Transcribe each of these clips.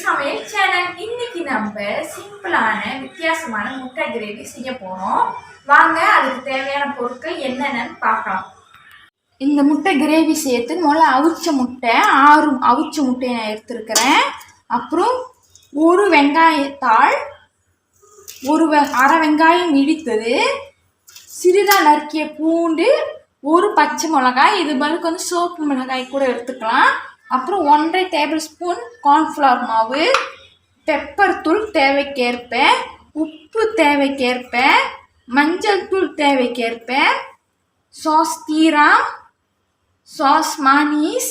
சமையல் சேனல். இன்னைக்கு நம்ம சிம்பிளான வித்தியாசமான முட்டை கிரேவி செய்ய போறோம். வாங்க அதுக்கு தேவையான பொருட்கள் என்னென்னு பார்க்கலாம். இந்த முட்டை கிரேவி செய்யறதுக்கு முதல்ல அவிச்ச முட்டை 6 அவிச்ச முட்டையை நான் எடுத்துருக்கிறேன். அப்புறம் ஒரு வெங்காயத்தாள், அரை வெங்காயம் இடித்தது, சிறிதாக நறுக்கிய பூண்டு, ஒரு பச்சை மிளகாய், இது பதிலுக்கு வந்து சோப்பு மிளகாய் கூட எடுத்துக்கலாம். அப்புறம் 1.5 டேபிள் ஸ்பூன் கார்ன்ஃப்ளவர் மாவு, பெப்பர் தூள் தேவைக்கேற்ப, உப்பு தேவைக்கேற்ப, மஞ்சள் தூள் தேவைக்கேற்ப, சாஸ் தீரா, சாஸ் மானீஸ்,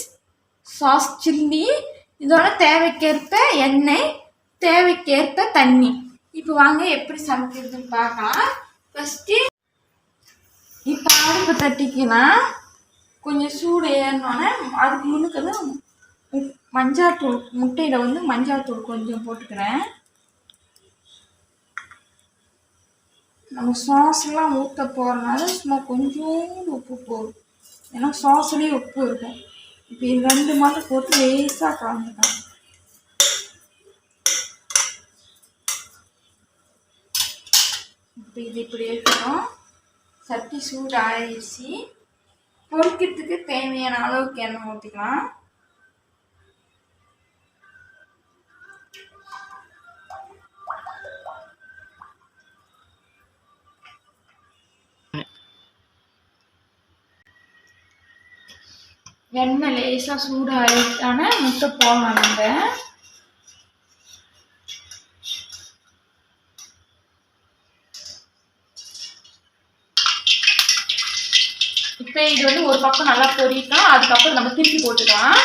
சாஸ் சில்லி, இதோட தேவைக்கேற்ப எண்ணெய், தேவைக்கேற்ப தண்ணி. இப்போ வாங்க எப்படி சமைக்கிறதுன்னு பார்க்கலாம். ஃபஸ்ட்டு இப்போ அடுப்பு தட்டிக்கலாம். கொஞ்சம் சூடு ஏறினோன்னே அதுக்கு முன்னுக்கு வந்து மஞ்சாத்தூள், முட்டையில் வந்து மஞ்சாத்தூள் கொஞ்சம் போட்டுக்கிறேன். நம்ம சாஸ்லாம் ஊற்ற போகிறனால சும்மா கொஞ்சோண்டு உப்பு போடும், ஏன்னா சாஸ்லேயே உப்பு இருக்கும். இப்போ இது 2 மட்டும் போட்டு லேசாக கலந்துக்கலாம். இப்போ இது இப்படி இருக்கணும். சட்டி சூடு ஆயிடுச்சு. பொரிக்கிறதுக்கு தேவையான அளவுக்கு எண்ணெய் ஊற்றிக்கலாம். எண்ணெய் லேசாக சூடு ஆகிட்டான முட்டை போடலாம். நம்ம இப்போ இது வந்து ஒரு பக்கம் நல்லா பொரிக்கலாம். அதுக்கப்புறம் நம்ம திருப்பி போட்டுக்கலாம்.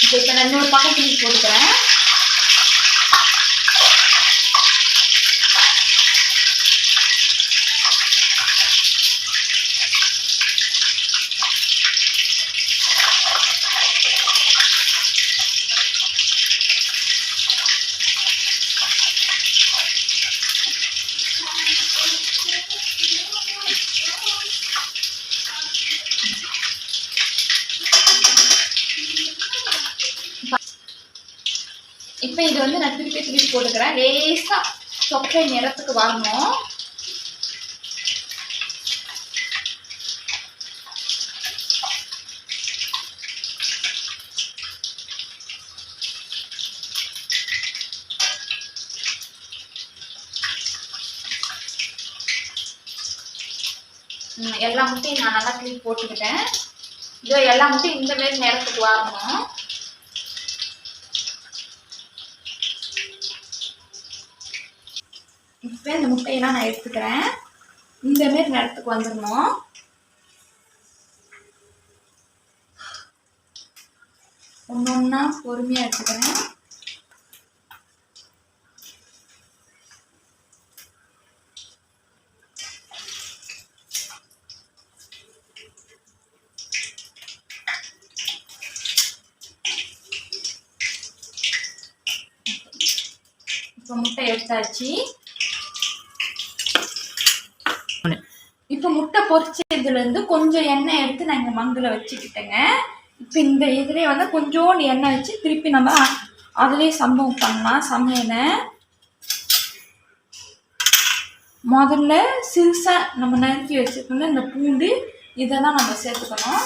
இப்போ நான் இன்னொரு பக்கம் திருப்பி போட்டுக்கிறேன். இப்போ இது வந்து நான் திருப்பி போட்டுக்கிறேன். லேசாக சொக்கை நிறத்துக்கு வரணும். எல்லா முட்டையும் நான் நல்லா திருப்பி போட்டுக்கிட்டேன். இதோ எல்லா முட்டையும் இந்த மாதிரி நிறத்துக்கு வரணும். இப்போ இந்த முட்டையெல்லாம் நான் எடுத்துக்கிறேன். இந்த மாரி நேரத்துக்கு வந்துடணும். ஒன்று ஒன்றா பொறுமையாக எடுத்துக்கிறேன். இப்போ முட்டை எடுத்தாச்சு. இப்போ முட்டை பொரிச்சதுலேருந்து கொஞ்சம் எண்ணெய் எடுத்து நான் இங்கே மங்கில் வச்சுக்கிட்டேங்க. இப்போ இந்த இதுலேயே வந்து கொஞ்சோண்டு எண்ணெய் வச்சு திருப்பி நம்ம அதுலேயே சம்பவம் பண்ணலாம். சமையலை முதல்ல சிறுசாக நம்ம நறுக்கி வச்சுக்கணும். இந்த பூண்டு இதெல்லாம் நம்ம சேர்த்துக்கணும்.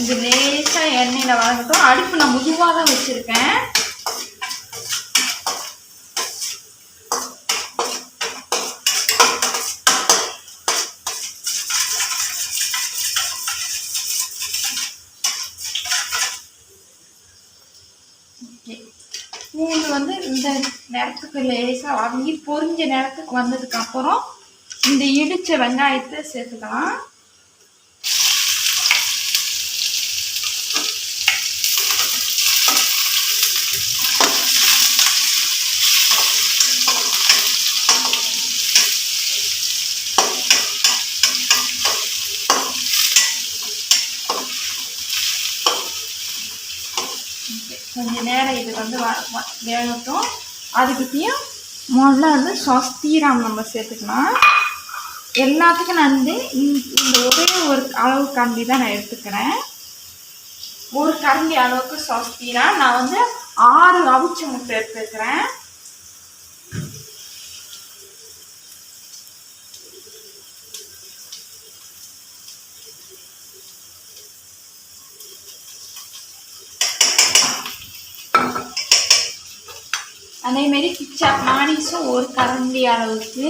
இது லேசாக எண்ணெயில் வளர்க்கட்டும். அடுப்பு நான் மெதுவாக தான் வச்சுருக்கேன். பூண்டு வந்து இந்த நேரத்துக்கு லேசாக வாங்கி பொரிஞ்ச நேரத்துக்கு வந்ததுக்கப்புறம் இந்த இடித்த வெங்காயத்தை சேர்த்துக்கலாம். கொஞ்சம் நேரம் இது வந்து வேகட்டும். அதுக்கிட்டையும் முதல்ல வந்து ஸ்வஸ்திராம் நம்ம சேர்த்துக்கலாம். எல்லாத்துக்கும் நான் வந்து இந்த ஒரே ஒரு அளவு கரண்டி தான் நான் எடுத்துக்கிறேன். ஒரு கரண்டி அளவுக்கு ஸ்வஸ்திராம். நான் வந்து 6 அவிச்ச முட்டை எடுத்துக்கிறேன். அதேமாரி கிச்சா மானிஸும் ஒரு கரண்டி அளவுக்கு,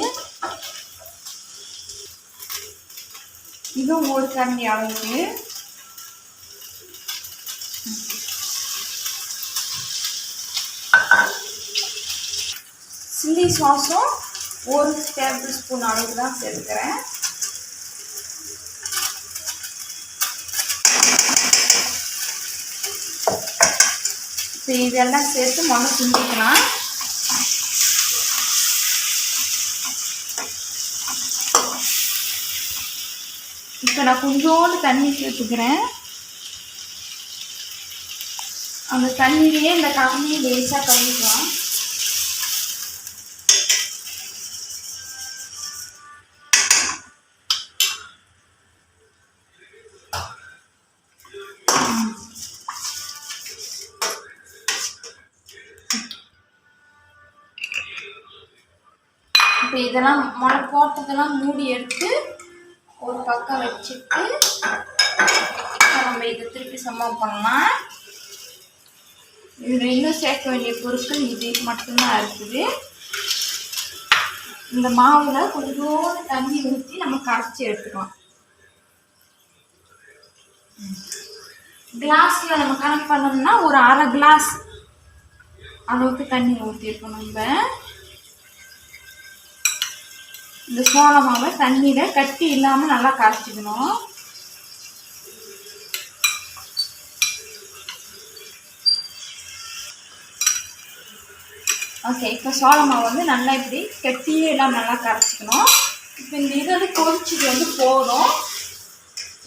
இதுவும் ஒரு கரண்டி அளவுக்கு, சில்லி சாஸும் 1 டேபிள் ஸ்பூன் அளவுக்கு தான் சேர்த்துக்கிறேன். இப்போ இதெல்லாம் சேர்த்து முதல்ல கிண்டிக்கலாம். இப்போ நான் கொஞ்சோண்டு தண்ணி சேர்த்துக்கிறேன். அந்த தண்ணியிலேயே இந்த கரண்டியை லேசாக கழுவிக்கலாம். இப்போ இதெல்லாம் முளை போட்டதெல்லாம் மூடி எடுத்து ஒரு பக்கம் வச்சுட்டு நம்ம இதை திருப்பி சம்பவம் பண்ணலாம். இதில் இன்னும் சேர்க்க வேண்டிய பொருட்கள் இது மட்டும்தான் இருக்குது. இந்த மாவில் கொஞ்சோண்டு தண்ணி ஊற்றி நம்ம கரைச்சி எடுத்துக்கலாம். கிளாஸில் நம்ம கணக்கு பண்ணோம்னா ஒரு 1/2 கிளாஸ் அளவுக்கு தண்ணி ஊற்றிருக்கோம். நம்ம இந்த சோள மாவை தண்ணியில் கட்டி இல்லாமல் நல்லா கரைச்சிக்கணும். ஓகே, இப்போ சோள மாவு வந்து நல்லா இப்படி கட்டியே இல்லாமல் நல்லா கரைச்சிக்கணும். இப்போ இந்த இது வந்து கொதிச்சுட்டு வந்து போதும்.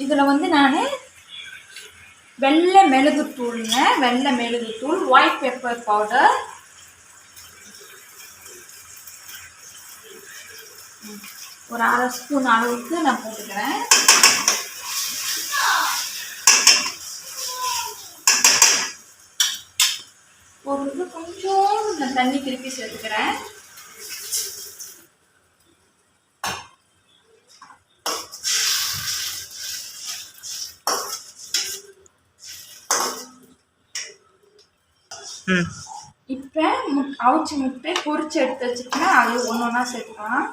இதில் வந்து நான் வெள்ளை மிளகுத்தூளுங்க, வெள்ளை மிளகுத்தூள், ஒயிட் பெப்பர் பவுடர், ஒரு 1/2 ஸ்பூன் அளவுக்கு நான் போட்டுக்கிறேன். போட்டு கொஞ்சம் நான் தண்ணி திருப்பி சேர்த்துக்கிறேன். இப்போ அவிச்ச முட்டை பொரிச்சு எடுத்து வச்சுட்டோம்னா அது ஒன்று ஒன்றா சேர்த்துக்கலாம்.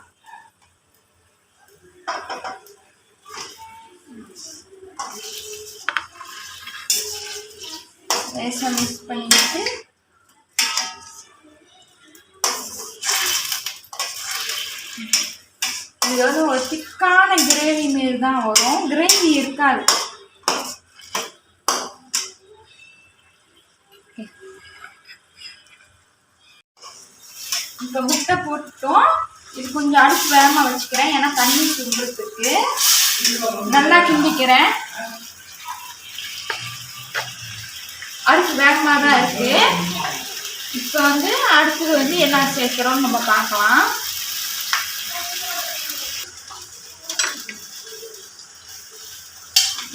லேசாக மிக்ஸ் பண்ணிட்டு இது வந்து ஒரு திக்கான கிரேவி மாரி தான் வரும், கிரேவி இருக்காது. இப்போ முட்டை போட்டுட்டோம். இது கொஞ்சம் அடுப்பு வேகமாக வச்சுக்கிறேன், ஏன்னா தண்ணி சுடுறதுக்கு. நல்லா கிண்டிக்கிறேன். அடுப்பு வேகமாக தான் இருக்குது. இப்போ வந்து அடுத்தது வந்து என்ன சேர்க்குறோம்னு நம்ம பார்க்கலாம்.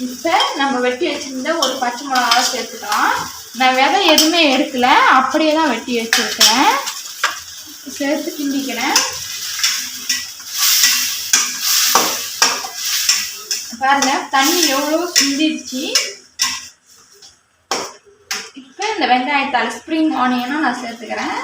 இப்போ நம்ம வெட்டி வச்சுருந்த ஒரு பச்சை மிளகாவை சேர்த்துக்கலாம். நான் விதை எதுவுமே எடுக்கலை, அப்படியே தான் வெட்டி வச்சுருக்கிறேன். சேர்த்து கிண்டிக்கிறேன். பாருங்க தண்ணி எவ்வளோ சுண்டிடுச்சு. இப்போ இந்த வெங்காயத்தால் ஸ்ப்ரிங் ஆனியனும் நான் சேர்த்துக்கிறேன்.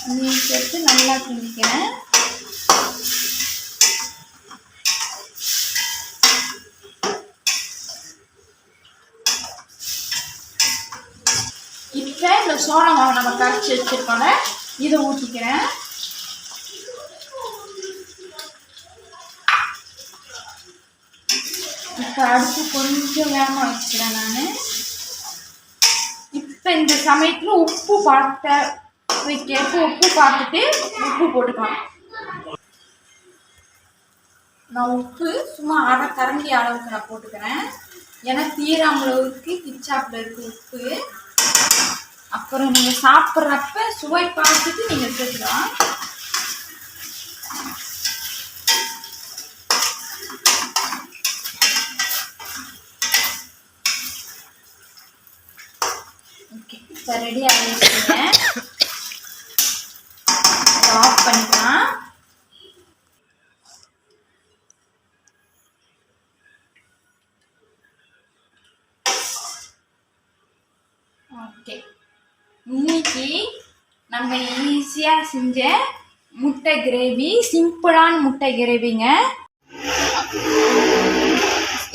அதையும் சேர்த்து நல்லா கிண்டிக்கிறேன். இப்போ இந்த சோள மாவை நம்ம கரைச்சி வச்சிருக்கோம்ல, இதை ஊற்றிக்கிறேன். இப்போ அடுத்து கொஞ்சம் வேகமாக வச்சுக்கிறேன் நான். இப்போ இந்த சமயத்தில் உப்பு தேவைக்கேற்ப உப்பு பார்த்துட்டு உப்பு போட்டுக்கலாம். நான் உப்பு சும்மா அரை கரண்டி அளவுக்கு நான் போட்டுக்கிறேன். ஏன்னா தீராமளவுக்கு கிச்சாப்பில் இருக்குது உப்பு. அப்புறம் நீங்கள் சாப்பிட்றப்ப சுவை பார்த்துட்டு நீங்கள் சேர்த்துக்கலாம். ஓகே, இப்போ ரெடி ஆகிடுச்சுங்க. ஆஃப் பண்ணிக்கலாம். ஓகே, இன்னைக்கு நம்ம ஈஸியாக செஞ்ச முட்டை கிரேவி, சிம்பிளான முட்டை கிரேவிங்க.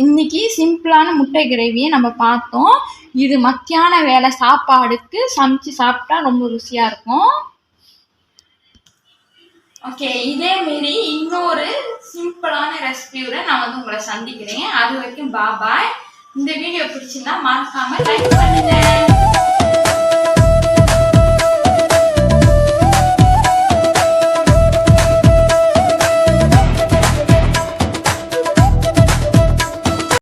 இன்னைக்கு சிம்பிளான முட்டை கிரேவியை நம்ம பார்த்தோம். இது மத்தியான வேலை சாப்பாடுக்கு சமைச்சு சாப்பிட்டா ரொம்ப ருசியாக இருக்கும். ஓகே, இதேமாரி இன்னொரு சிம்பிளான ரெசிபியோட நான் வந்து உங்களை சந்திக்கிறேன். அது வரைக்கும் பாய். இந்த வீடியோ பிடிச்சிருந்தா மறக்காம லைக் பண்ணுங்க.